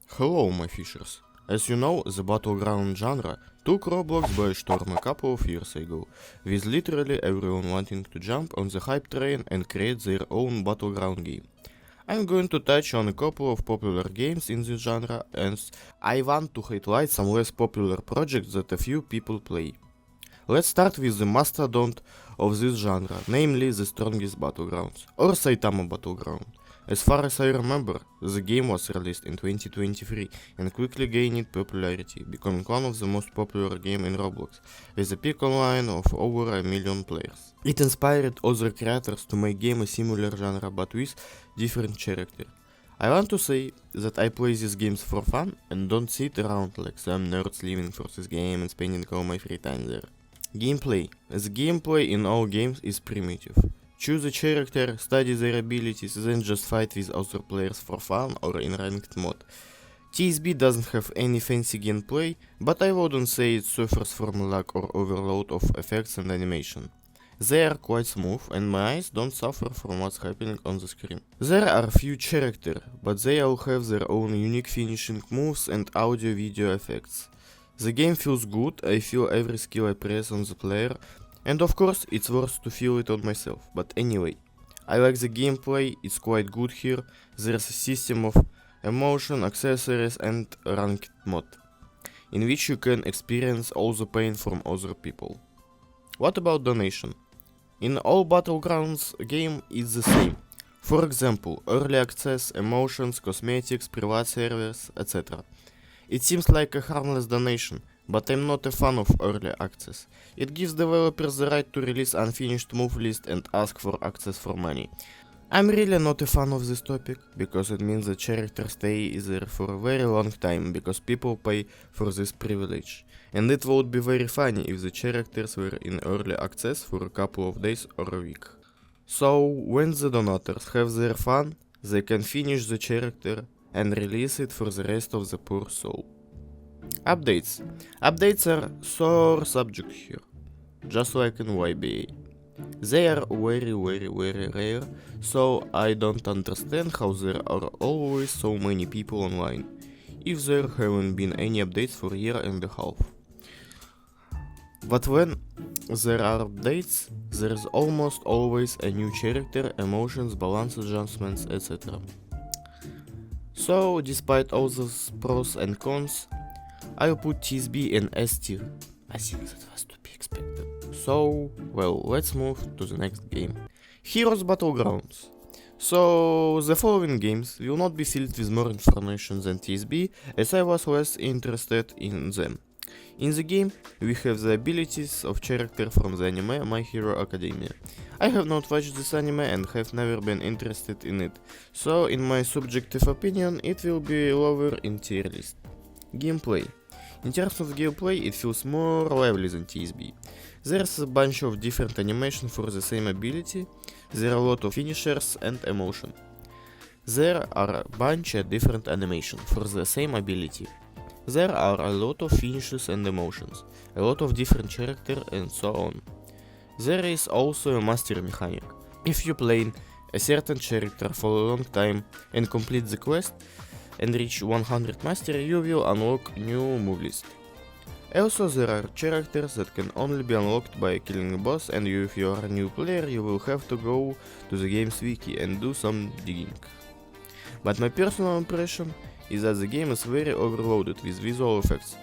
Hello, my fishers. As you know, the battleground genre took Roblox by storm a couple of years ago, with literally everyone wanting to jump on the hype train and create their own battleground game. I'm going to touch on a couple of popular games in this genre, and I want to highlight some less popular projects that a few people play. Let's start with the mastodont of this genre, namely the strongest battlegrounds, or Saitama Battleground. As far as I remember, the game was released in 2023 and quickly gained popularity, becoming one of the most popular games in Roblox, with a peak online of over 1 million players. It inspired other creators to make game a similar genre but with different character. I want to say that I play these games for fun and don't sit around like some nerds living for this game and spending all my free time there. Gameplay. The gameplay in all games is primitive. Choose a character, study their abilities, then just fight with other players for fun or in ranked mode. TSB doesn't have any fancy gameplay, but I wouldn't say it suffers from lack or overload of effects and animation. They are quite smooth and my eyes don't suffer from what's happening on the screen. There are few characters, but they all have their own unique finishing moves and audio-video effects. The game feels good, I feel every skill I press on the player, and of course it's worth to feel it on myself, but anyway. I like the gameplay, it's quite good here, there's a system of emotion, accessories and ranked mode, in which you can experience all the pain from other people. What about donation? In all Battlegrounds game it's the same. For example, early access, emotions, cosmetics, private servers, etc. It seems like a harmless donation, but I'm not a fan of early access. It gives developers the right to release unfinished move list and ask for access for money. I'm really not a fan of this topic, because it means the characters stay there for a very long time, because people pay for this privilege. And it would be very funny if the characters were in early access for a couple of days or a week. So, when the donators have their fun, they can finish the character and release it for the rest of the poor soul. Updates. Updates are sore subject here, just like in YBA. They are very rare, so I don't understand how there are always so many people online, if there haven't been any updates for a year and a half. But when there are updates, there's almost always a new character, emotions, balance adjustments, etc. So, despite all those pros and cons, I'll put TSB in S tier. I think that was to be expected. So, well, let's move to the next game. Heroes Battlegrounds. So, the following games will not be filled with more information than TSB, as I was less interested in them. In the game, we have the abilities of character from the anime My Hero Academia. I have not watched this anime and have never been interested in it, so in my subjective opinion it will be lower in tier list. Gameplay. In terms of gameplay, it feels more lively than TSB. There's a bunch of different animation for the same ability, there are a lot of finishers and emotion. There are a bunch of different animation for the same ability. There are a lot of finishes and emotions, a lot of different characters and so on. There is also a master mechanic. If you play a certain character for a long time and complete the quest and reach 100 master, you will unlock new move list. Also there are characters that can only be unlocked by killing a boss, and if you are a new player you will have to go to the game's wiki and do some digging. But my personal impression is that the game is very overloaded with visual effects.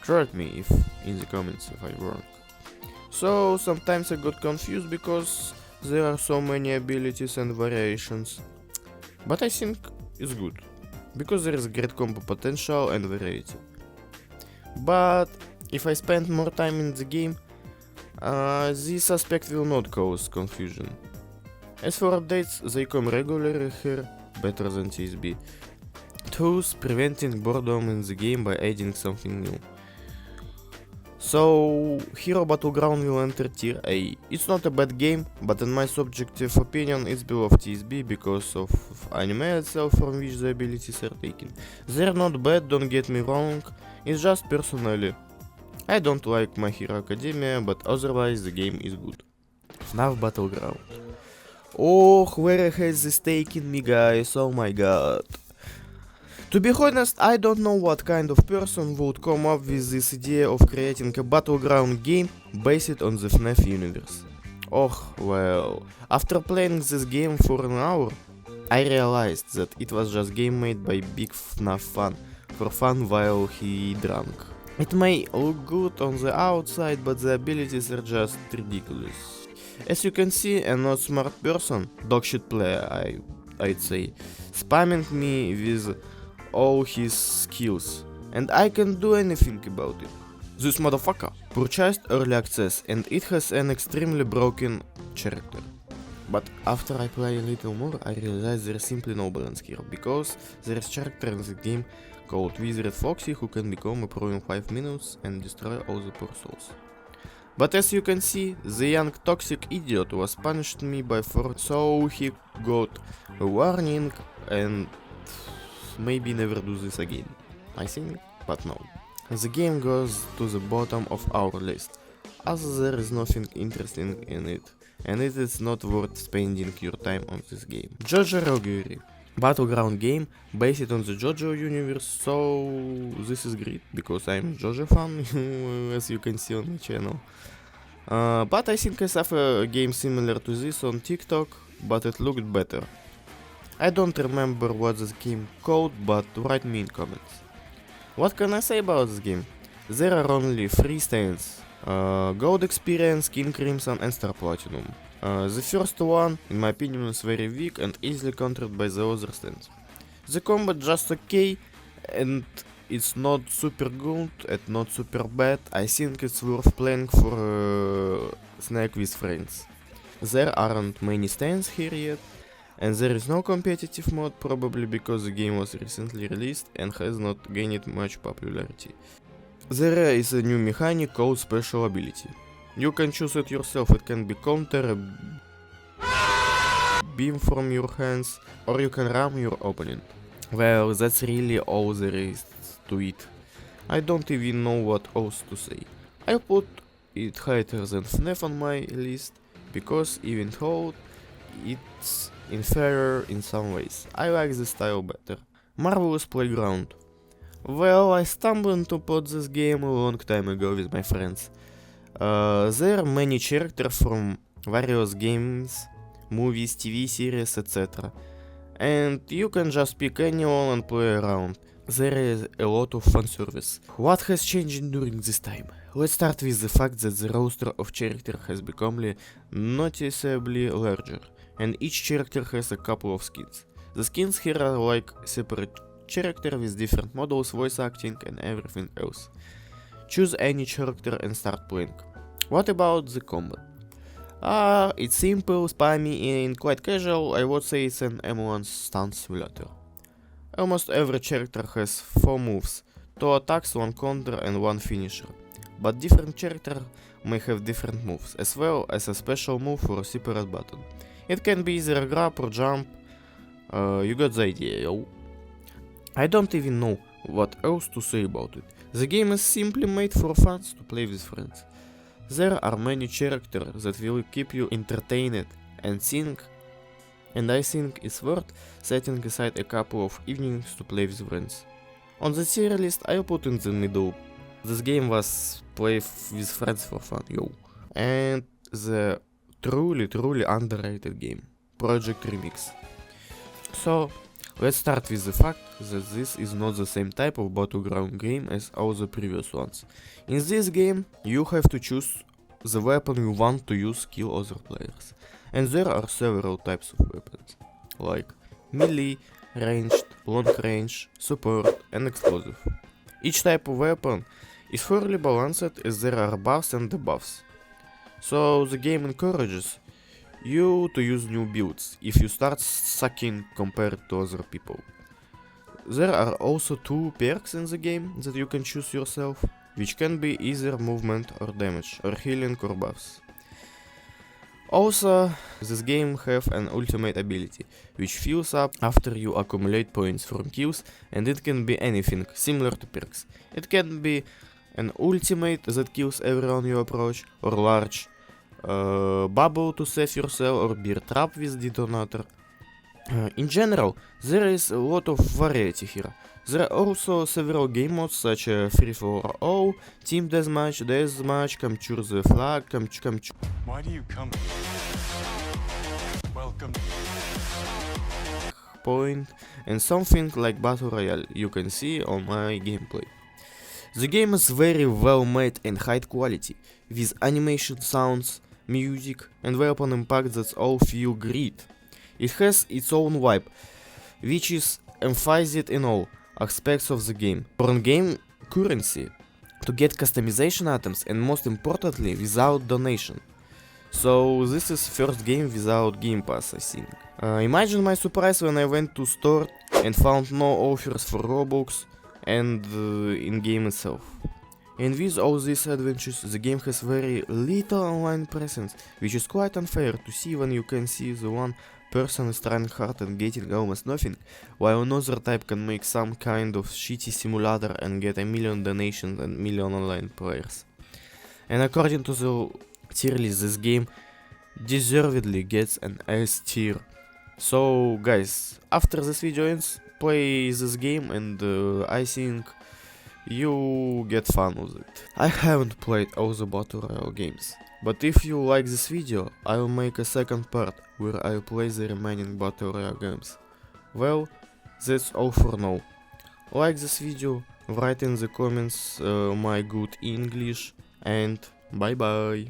Correct me if in the comments if I'm wrong. So sometimes I got confused because there are so many abilities and variations. But I think it's good, because there is great combo potential and variety. But if I spend more time in the game, this aspect will not cause confusion. As for updates, they come regularly here, better than TSB, thus preventing boredom in the game by adding something new. So, Hero Battleground will enter tier A. It's not a bad game, but in my subjective opinion it's below TSB because of anime itself from which the abilities are taken. They're not bad, don't get me wrong, it's just personally I don't like My Hero Academia, but otherwise the game is good. FNAF Battleground. Oh, where has this taken me, guys? Oh my god. To be honest, I don't know what kind of person would come up with this idea of creating a battleground game based on the FNAF universe. Oh, well, after playing this game for an hour, I realized that it was just game made by Big FNAF fan, for fun while he drank. It may look good on the outside, but the abilities are just ridiculous. As you can see, a not smart person, dogshit player I'd say, spamming me with all his skills, and I can't do anything about it. This motherfucker purchased early access and it has an extremely broken character. But after I play a little more, I realize there is simply no balance here, because there is character in the game called Wizard Foxy who can become a pro in 5 minutes and destroy all the poor souls. But as you can see, the young toxic idiot was punished me by 4, so he got a warning and maybe never do this again, I think, but no. The game goes to the bottom of our list, as there is nothing interesting in it, and it is not worth spending your time on this game. JoJo Robbery, battleground game based on the JoJo universe, so this is great, because I'm JoJo fan, as you can see on the channel. But I think I saw a game similar to this on TikTok, but it looked better. I don't remember what this game called, but write me in comments. What can I say about this game? There are only 3 stands: Gold Experience, King Crimson and Star Platinum. The first one, in my opinion, is very weak and easily countered by the other stands. The combat just okay, and it's not super good and not super bad. I think it's worth playing for snack with friends. There aren't many stands here yet, and there is no competitive mode, probably because the game was recently released and has not gained much popularity. There is a new mechanic called Special Ability. You can choose it yourself. It can be counter, a beam from your hands, or you can ram your opponent. Well, that's really all there is to it. I don't even know what else to say. I put it higher than FNAF on my list, because even though it's inferior in some ways, I like the style better. Marvelous Playground. Well, I stumbled upon this game a long time ago with my friends. There are many characters from various games, movies, TV series, etc. And you can just pick anyone and play around. There is a lot of fan service. What has changed during this time? Let's start with the fact that the roster of characters has become noticeably larger, and each character has a couple of skins. The skins here are like separate characters with different models, voice acting and everything else. Choose any character and start playing. What about the combat? It's simple, spammy and quite casual. I would say it's an M1 stance simulator. Almost every character has 4 moves, 2 attacks, 1 counter and 1 finisher. But different characters may have different moves, as well as a special move for a separate button. It can be either a grab or jump, you got the idea, yo. I don't even know what else to say about it. The game is simply made for fans to play with friends. There are many characters that will keep you entertained and I think it's worth setting aside a couple of evenings to play with friends. On the tier list I put in the middle. This game was played with friends for fun, yo. And the truly underrated game, Project Remix. So, let's start with the fact that this is not the same type of battleground game as all the previous ones. In this game, you have to choose the weapon you want to use to kill other players. And there are several types of weapons, like melee, ranged, long range, support and explosive. Each type of weapon is fairly balanced as there are buffs and debuffs. So the game encourages you to use new builds if you start sucking compared to other people. There are also 2 perks in the game that you can choose yourself, which can be either movement or damage, or healing or buffs. Also, this game have an ultimate ability, which fills up after you accumulate points from kills, and it can be anything, similar to perks. It can be an ultimate that kills everyone you approach, or large bubble to save yourself or bear trap with detonator. In general, there is a lot of variety here. There are also several game modes such as free for all, team deathmatch, capture the flag, capture. Why do you come here? Welcome. Point, and something like Battle Royale you can see on my gameplay. The game is very well made and high quality, with animation, sounds, music and weapon impact that all feel great. It has its own vibe, which is emphasized in all aspects of the game. On game currency, to get customization items and most importantly without donation. So this is first game without Game Pass, I think. Imagine my surprise when I went to store and found no offers for Roblox and in game itself. And with all these adventures, the game has very little online presence, which is quite unfair to see when you can see the one person is trying hard and getting almost nothing, while another type can make some kind of shitty simulator and get a million donations and million online players. And according to the tier list, this game deservedly gets an S tier. So guys, after this video ends, play this game and I think you get fun with it. I haven't played all the Battle Royale games, but if you like this video, I will make a second part where I will play the remaining Battle Royale games. Well, that's all for now. Like this video, write in the comments my good English, and bye bye.